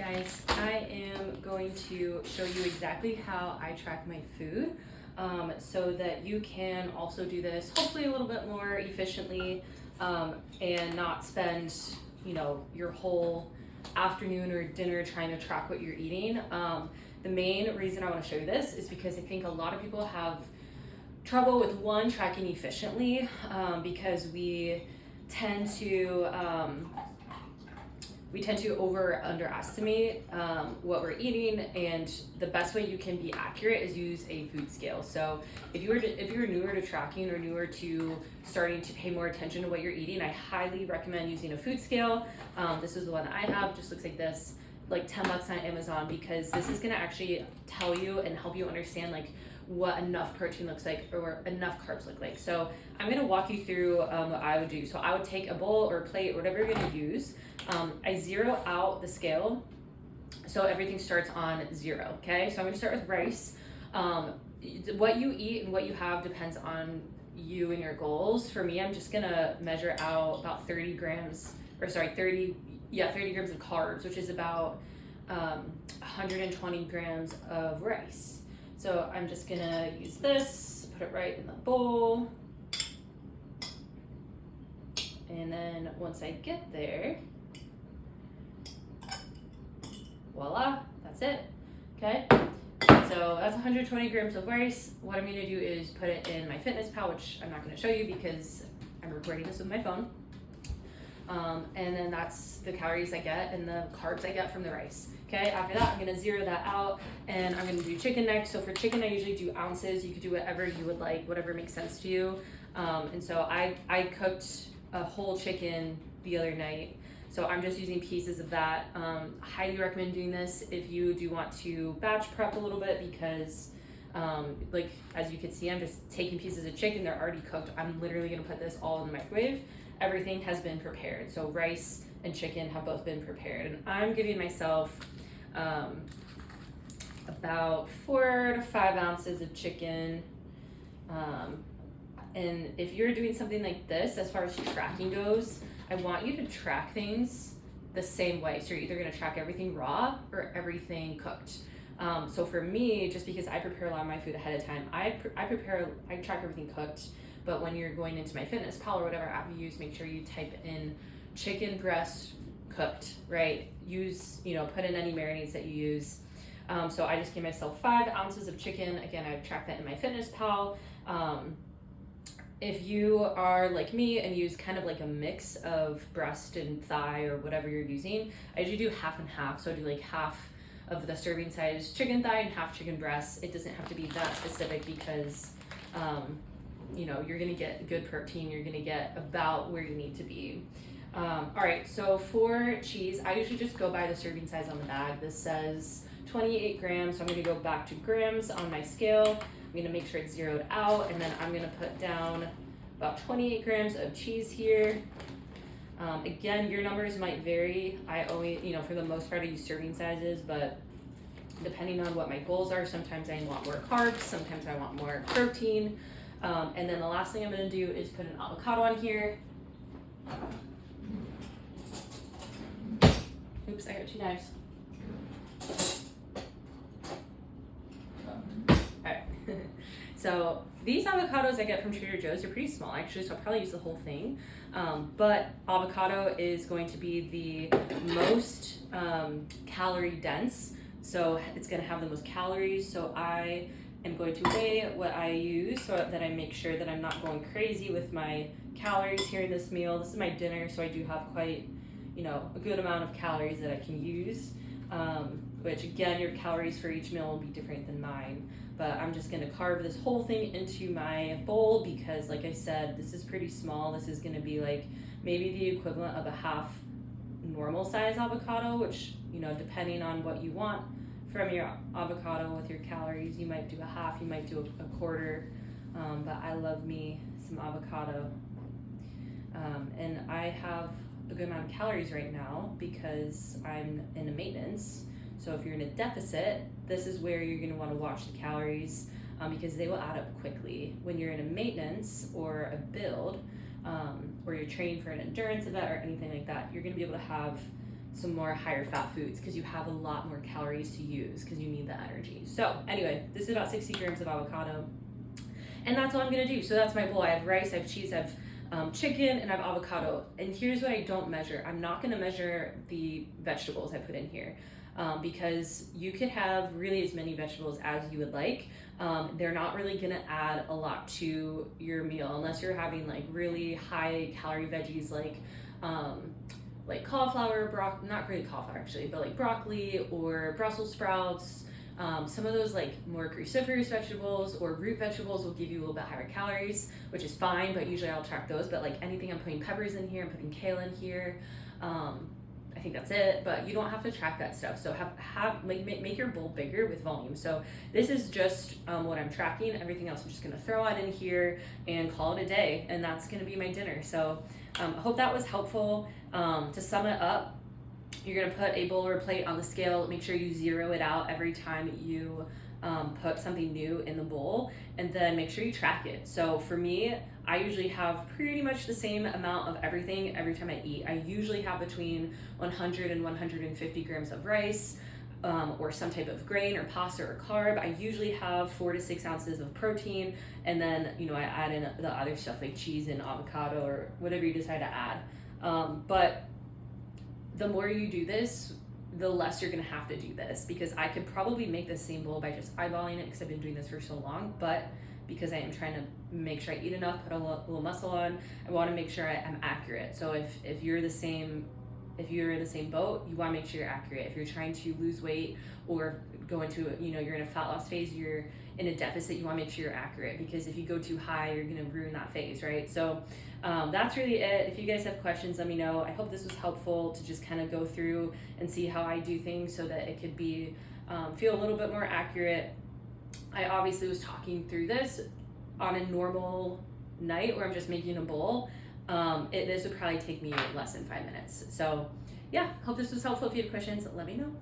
guys, I am going to show you exactly how I track my food so that you can also do this hopefully a little bit more efficiently and not spend, your whole afternoon or dinner trying to track what you're eating. The main reason I want to show you this is because I think a lot of people have trouble with tracking efficiently because we tend to over underestimate what we're eating, and the best way you can be accurate is use a food scale. So if you're newer to tracking or newer to starting to pay more attention to what you're eating, I highly recommend using a food scale. This is the one I have, just looks like this, like $10 on Amazon, because this is gonna actually tell you and help you understand like what enough protein looks like or enough carbs look like. So I'm gonna walk you through what I would do. So I would take a bowl or a plate, whatever you're gonna use. I zero out the scale, so everything starts on 0, okay? So I'm gonna start with rice. What you eat and what you have depends on you and your goals. For me, I'm just gonna measure out about 30 grams of carbs, which is about 120 grams of rice. So I'm just gonna use this, put it right in the bowl. And then once I get there, voila, that's it, okay? So that's 120 grams of rice. What I'm gonna do is put it in my MyFitnessPal, which I'm not gonna show you because I'm recording this with my phone. And then that's the calories I get and the carbs I get from the rice. Okay, after that, I'm gonna zero that out and I'm gonna do chicken next. So for chicken, I usually do ounces. You could do whatever you would like, whatever makes sense to you. And so I cooked a whole chicken the other night. So I'm just using pieces of that. Highly recommend doing this if you do want to batch prep a little bit because like as you can see, I'm just taking pieces of chicken, they're already cooked. I'm literally gonna put this all in the microwave. Everything has been prepared. So rice and chicken have both been prepared. And I'm giving myself about 4 to 5 ounces of chicken. And if you're doing something like this, as far as tracking goes, I want you to track things the same way. So you're either gonna track everything raw or everything cooked. So for me, just because I prepare a lot of my food ahead of time, I track everything cooked. But when you're going into MyFitnessPal or whatever app you use, make sure you type in chicken breast cooked, right? Put in any marinades that you use. So I just gave myself 5 ounces of chicken. Again, I track that in MyFitnessPal. If you are like me and use kind of like a mix of breast and thigh or whatever you're using, I usually do half and half. So I do like half of the serving size chicken thigh and half chicken breast. It doesn't have to be that specific because you're gonna get good protein, you're gonna get about where you need to be. All right, so for cheese, I usually just go by the serving size on the bag. This says 28 grams, so I'm gonna go back to grams on my scale. I'm gonna make sure it's zeroed out, and then I'm gonna put down about 28 grams of cheese here. Again, your numbers might vary. I always, for the most part, I use serving sizes, but depending on what my goals are, sometimes I want more carbs, sometimes I want more protein. And then the last thing I'm gonna do is put an avocado on here. Oops, I got 2 knives. Alright, so these avocados I get from Trader Joe's are pretty small actually, so I'll probably use the whole thing. But avocado is going to be the most calorie dense, so it's gonna have the most calories. So I am going to weigh what I use so that I make sure that I'm not going crazy with my calories here in this meal. This is my dinner, so I do have quite, a good amount of calories that I can use, which again, your calories for each meal will be different than mine. But I'm just gonna carve this whole thing into my bowl because like I said, this is pretty small. This is gonna be like maybe the equivalent of a half normal size avocado, which, depending on what you want from your avocado with your calories, you might do a half, you might do a quarter, but I love me some avocado. And I have a good amount of calories right now because I'm in a maintenance. So if you're in a deficit, this is where you're gonna wanna watch the calories because they will add up quickly. When you're in a maintenance or a build, or you're training for an endurance event or anything like that, you're gonna be able to have some more higher fat foods because you have a lot more calories to use because you need the energy. So anyway, this is about 60 grams of avocado. And that's all I'm gonna do. So that's my bowl. I have rice, I have cheese, I have chicken, and I have avocado. And here's what I don't measure. I'm not gonna measure the vegetables I put in here because you could have really as many vegetables as you would like. They're not really gonna add a lot to your meal unless you're having like really high calorie veggies like cauliflower, not really cauliflower actually, but like broccoli or Brussels sprouts. Some of those like more cruciferous vegetables or root vegetables will give you a little bit higher calories, which is fine, but usually I'll track those. But like anything, I'm putting peppers in here, I'm putting kale in here. I think that's it, but you don't have to track that stuff. So make your bowl bigger with volume. So this is just what I'm tracking. Everything else I'm just gonna throw it in here and call it a day, and that's gonna be my dinner. So I hope that was helpful. To sum it up, you're gonna put a bowl or a plate on the scale. Make sure you zero it out every time you put something new in the bowl, and then make sure you track it. So for me, I usually have pretty much the same amount of everything every time I eat. I usually have between 100 and 150 grams of rice, or some type of grain or pasta or carb. I usually have 4 to 6 ounces of protein, and then I add in the other stuff like cheese and avocado or whatever you decide to add. But the more you do this, the less you're gonna have to do this, because I could probably make the same bowl by just eyeballing it because I've been doing this for so long, but because I am trying to make sure I eat enough, put a little muscle on, I want to make sure I'm accurate. So if you're the same boat, you want to make sure you're accurate. If you're trying to lose weight or go into you're in a fat loss phase, you're in a deficit, you want to make sure you're accurate, because if you go too high, you're going to ruin that phase, right? So that's really it. If you guys have questions, let me know. I hope this was helpful to just kind of go through and see how I do things so that it could be feel a little bit more accurate. I obviously was talking through this on a normal night where I'm just making a bowl. This would probably take me less than 5 minutes. So yeah, hope this was helpful. If you have questions, let me know.